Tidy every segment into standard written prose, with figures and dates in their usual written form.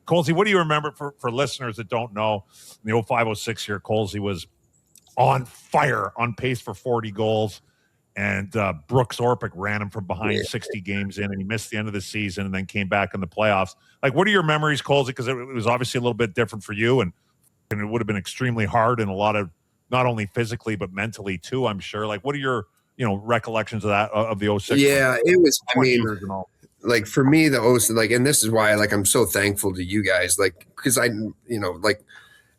Colsey, what do you remember for listeners that don't know? In the 05-06 year, Colsey was on fire, on pace for 40 goals. And Brooks Orpik ran him from behind 60 games in, and he missed the end of the season and then came back in the playoffs. Like, what are your memories, Colsey? Because it was obviously a little bit different for you, and it would have been extremely hard and a lot of, not only physically, but mentally too, I'm sure. Like, what are your, recollections of that, of the 06? Yeah, it was, I mean, like for me, the 06, like, and this is why, like, I'm so thankful to you guys, like, because I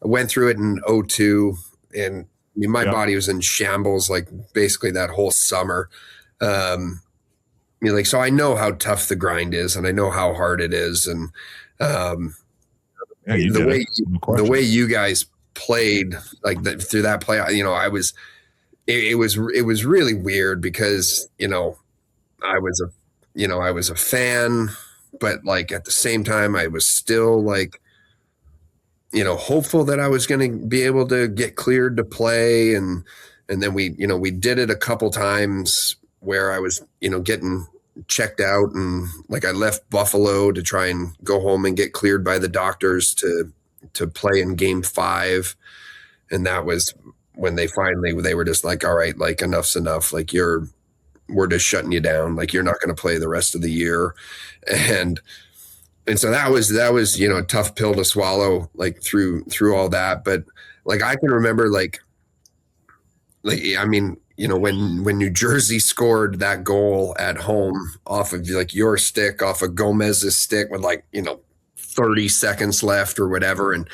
went through it in 02, and I mean, my body was in shambles, like basically that whole summer. So I know how tough the grind is, and I know how hard it is. And the way you guys played, like through that play, it was really weird because, I was a fan, but like at the same time, I was still like, hopeful that I was going to be able to get cleared to play. And then we did it a couple times where I was, getting checked out, and like I left Buffalo to try and go home and get cleared by the doctors to play in game 5. And that was when they were just like, all right, like enough's enough. Like we're just shutting you down. Like you're not going to play the rest of the year. And so that was, a tough pill to swallow, like through all that. But like, I can remember I mean, when New Jersey scored that goal at home off of like your stick, off of Gomez's stick with 30 seconds left or whatever. And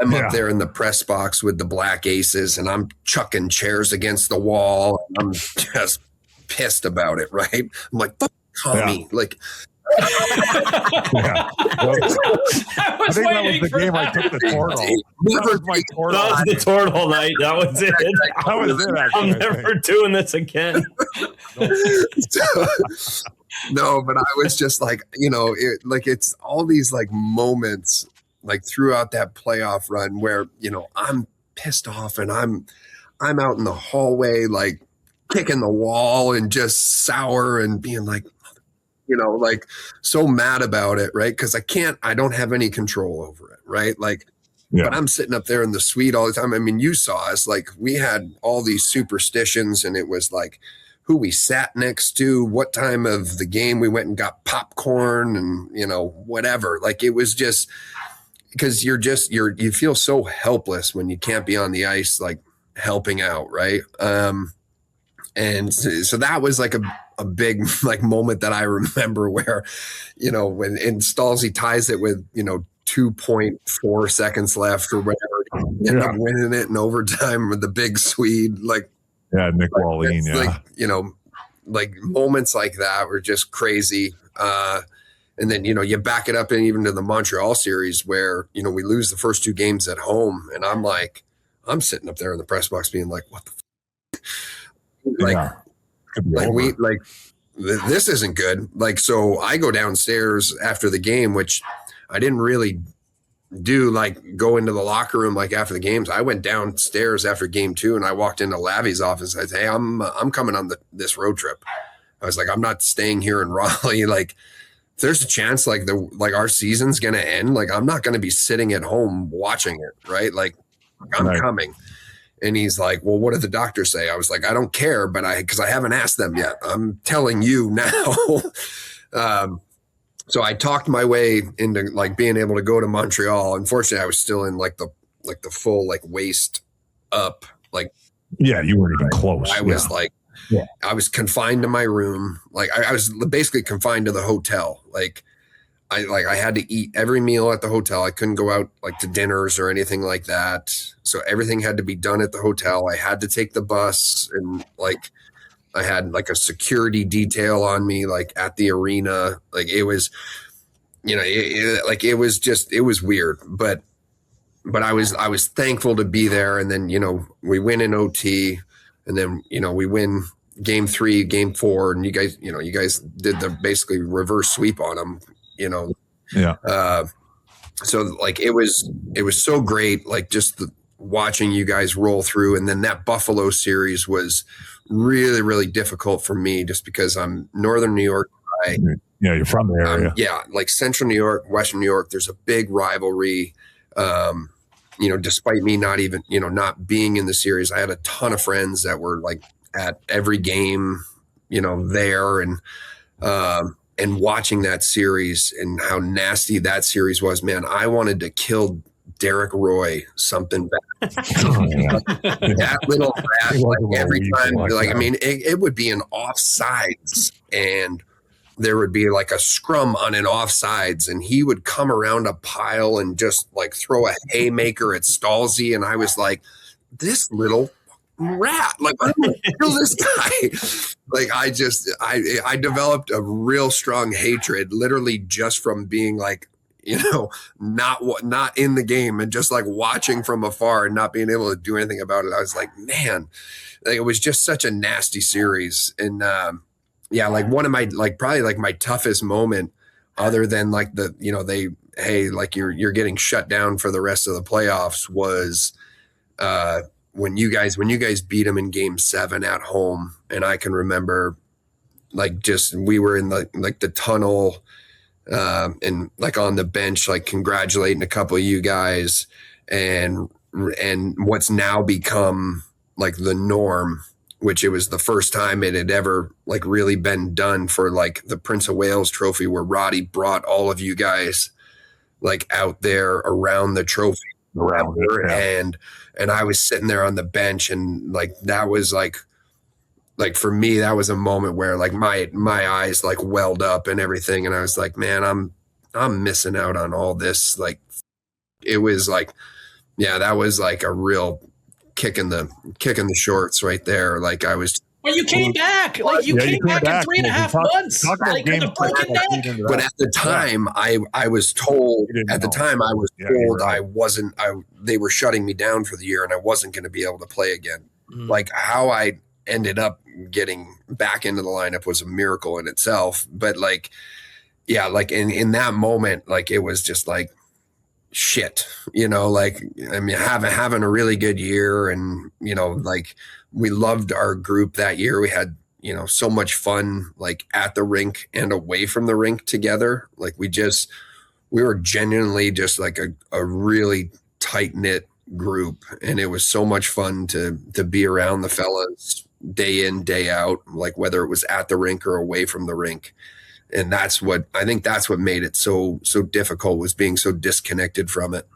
I'm up there in the press box with the Black Aces, and I'm chucking chairs against the wall. And I'm just pissed about it. Right. I'm like, fuck Tommy. Like, I think that was the game I took the Tortle. That was my Tortle. That was the Tortle night. That was it. That was it. Actually, I'm never doing this again. No, but I was just like, it's all these like moments like throughout that playoff run where, I'm pissed off and I'm out in the hallway, like kicking the wall and just sour and being like, like so mad about it, right? Because I don't have any control over it, right? Like, but I'm sitting up there in the suite all the time. I mean, you saw us, like we had all these superstitions, and it was like who we sat next to, what time of the game we went and got popcorn, and whatever. Like it was just because you feel so helpless when you can't be on the ice, like helping out, right? And so that was like a big like moment that I remember where, when Stalzy ties it with, 2.4 seconds left or whatever, end up winning it in overtime with the big Swede. Like, Nick Wallin. Like moments like that were just crazy. And then, you back it up and even to the Montreal series where, we lose the first 2 games at home. And I'm sitting up there in the press box being like, what the this isn't good. Like, so I go downstairs after the game, which I didn't really do, like go into the locker room, like after the games. I went downstairs after game 2 and I walked into Lavi's office. I said, hey, I'm coming on this road trip. I was like, I'm not staying here in Raleigh. Like if there's a chance, like our season's going to end, like I'm not going to be sitting at home watching it. Right. Like I'm coming. And he's like, well, what did the doctor say? I was like, I don't care, but because I haven't asked them yet. I'm telling you now. So I talked my way into like being able to go to Montreal. Unfortunately, I was still in like the full like waist up. Like, you weren't even close. I was I was confined to my room. Like I was basically confined to the hotel. Like I had to eat every meal at the hotel. I couldn't go out like to dinners or anything like that. So everything had to be done at the hotel. I had to take the bus, and like I had like a security detail on me, like at the arena. Like it was, it was weird, but I was thankful to be there. And then, we win in OT, and then, we win game 3, game 4, and you guys did the basically reverse sweep on them. So like it was so great, like just watching you guys roll through. And then that Buffalo series was really, really difficult for me just because I'm Northern New York guy. Yeah, you're from the area. Yeah, like Central New York, Western New York, there's a big rivalry. Despite me not being in the series, I had a ton of friends that were like at every game, there and watching that series and how nasty that series was, man. I wanted to kill Derek Roy something bad. That little rat, like every time, it would be an offsides and there would be like a scrum on an offsides and he would come around a pile and just like throw a haymaker at Stalzy. And I was like, this little rat, like I'm gonna kill this guy. Like I developed a real strong hatred literally just from being like, not in the game and just like watching from afar and not being able to do anything about it. I was like, man, like, it was just such a nasty series. And like one of my, like probably like my toughest moment other than like you're getting shut down for the rest of the playoffs was when you guys beat them in game 7 at home. And I can remember we were in the tunnel and like on the bench, like congratulating a couple of you guys and what's now become like the norm, which it was the first time it had ever like really been done for like the Prince of Wales trophy, where Roddy brought all of you guys like out there around the trophy and I was sitting there on the bench and like that was like for me that was a moment where like my eyes like welled up and everything, and I was like, man, I'm missing out on all this. Like it was like, yeah, that was like a real kick in the shorts right there. Like I was. Well, you came back. Like you came back in 3.5 months. Like with a broken neck. But at the time, I was told. At the time, I was told I wasn't. They were shutting me down for the year, and I wasn't going to be able to play again. Like how I ended up getting back into the lineup was a miracle in itself. But like, yeah, like in that moment, like it was just like shit. Like I mean, having a really good year, and like. We loved our group that year. We had, so much fun, like at the rink and away from the rink together. Like we were genuinely just like a really tight knit group. And it was so much fun to be around the fellas day in, day out, like whether it was at the rink or away from the rink. And I think that's what made it so difficult, was being so disconnected from it.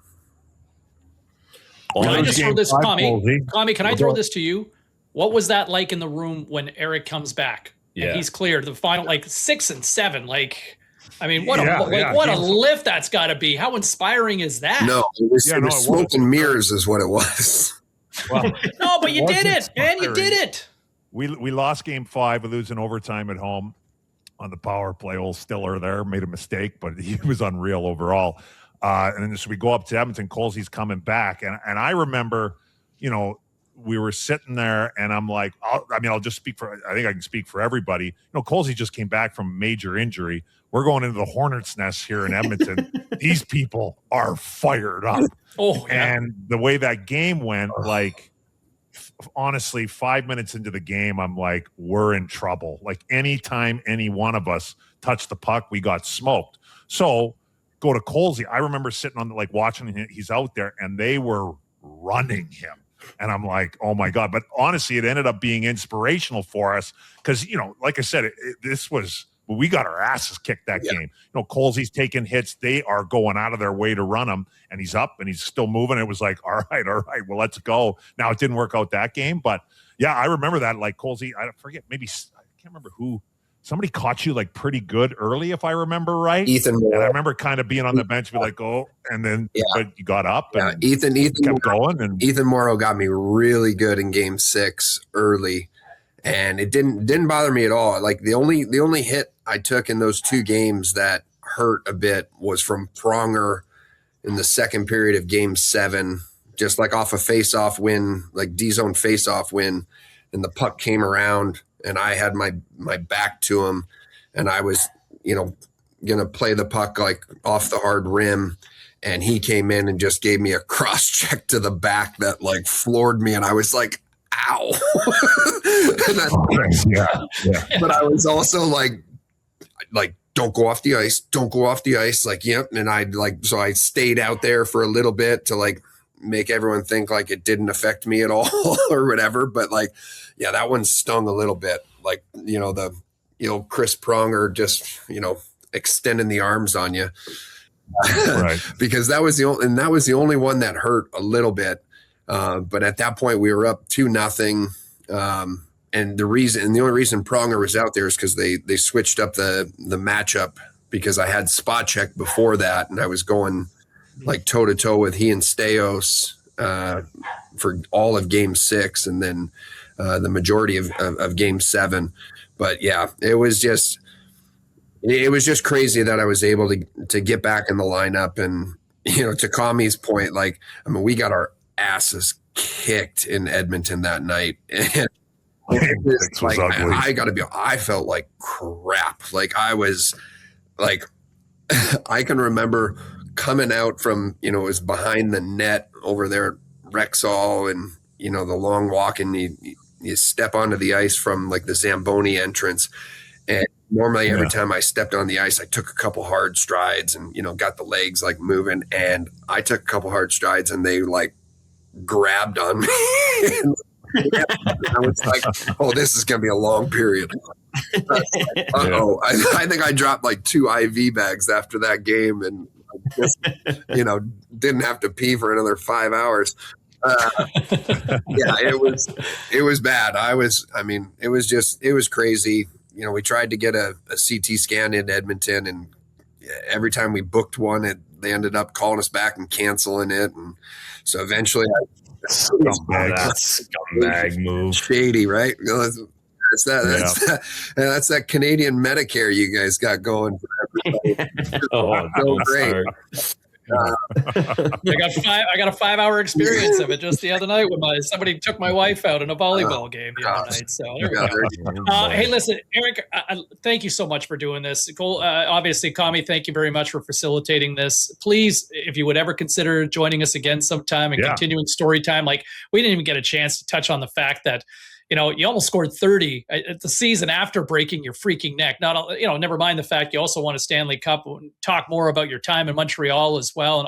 Can I just throw this, Tommy, can I throw this to you? What was that like in the room when Erik comes back and he's cleared the final, like 6 and 7? Like, I mean, what a lift that's got to be. How inspiring is that? No, it was smoke and mirrors is what it was. Well, no, but you did it, man. You did it. We lost game 5. We lose in overtime at home on the power play. Old Stiller there made a mistake, but he was unreal overall. And then so we go up to Edmonton. Colsey's coming back, and I remember, we were sitting there and I'm like, I'll just speak for, I think I can speak for everybody. Colsey just came back from a major injury. We're going into the Hornets' nest here in Edmonton. These people are fired up. Oh, yeah. And the way that game went, like, honestly, 5 minutes into the game, I'm like, we're in trouble. Like anytime any one of us touched the puck, we got smoked. So go to Colsey. I remember sitting on watching him. He's out there and they were running him. And I'm like, oh my God. But honestly, it ended up being inspirational for us because, like I said, we got our asses kicked that game. Colsey's taking hits. They are going out of their way to run him, and he's up and he's still moving. It was like, all right, well, let's go. Now, it didn't work out that game, but yeah, I remember that. Like Colsey, I forget, maybe I can't remember who. Somebody caught you like pretty good early, if I remember right. Ethan Morrow. And I remember kind of being on the bench, be like, oh, and then but you got up. And Ethan kept going. And Ethan Morrow got me really good in game 6 early, and it didn't bother me at all. Like the only hit I took in those 2 games that hurt a bit was from Pronger in the second period of game 7, just like off a face-off win, like D-zone face-off win, and the puck came around. And I had my back to him, and I was, going to play the puck like off the hard rim. And he came in and just gave me a cross check to the back that like floored me. And I was like, ow. But I was also like don't go off the ice. Don't go off the ice. Like, yep. And so I stayed out there for a little bit to like make everyone think like it didn't affect me at all or whatever. But like, yeah, that one stung a little bit. Like, Chris Pronger just, extending the arms on you. Right. Because that was the only one that hurt a little bit. But at that point we were up 2-0. And the only reason Pronger was out there is because they switched up the matchup, because I had spot check before that, and I was going like toe to toe with he and Staios for all of Game 6, and then the majority of Game 7. But yeah, it was just crazy that I was able to get back in the lineup. And to Kami's point, like, I mean, we got our asses kicked in Edmonton that night. I felt like crap. Like I was like, I can remember coming out from, it was behind the net over there at Rexall, and, the long walk, and you step onto the ice from like the Zamboni entrance. And normally every time I stepped on the ice, I took a couple hard strides and, got the legs like moving, and I took a couple hard strides and they like grabbed on me. I was like, oh, this is going to be a long period. Uh-oh. I think I dropped like 2 IV bags after that game, and just, didn't have to pee for another 5 hours. Yeah, it was bad. It was crazy. We tried to get a CT scan in Edmonton, and every time we booked one, they ended up calling us back and canceling it. And so eventually scumbag move. Shady, right? That's that Canadian Medicare you guys got going for everybody. So great. I got a 5-hour experience of it just the other night when somebody took my wife out in a volleyball game the other night. So there we go. Hey, listen, Erik, thank you so much for doing this. Cole, obviously, Kami, thank you very much for facilitating this. Please, if you would ever consider joining us again sometime and continuing story time, like we didn't even get a chance to touch on the fact that you almost scored 30 at the season after breaking your freaking neck. Never mind the fact you also won a Stanley Cup. Talk more about your time in Montreal as well, and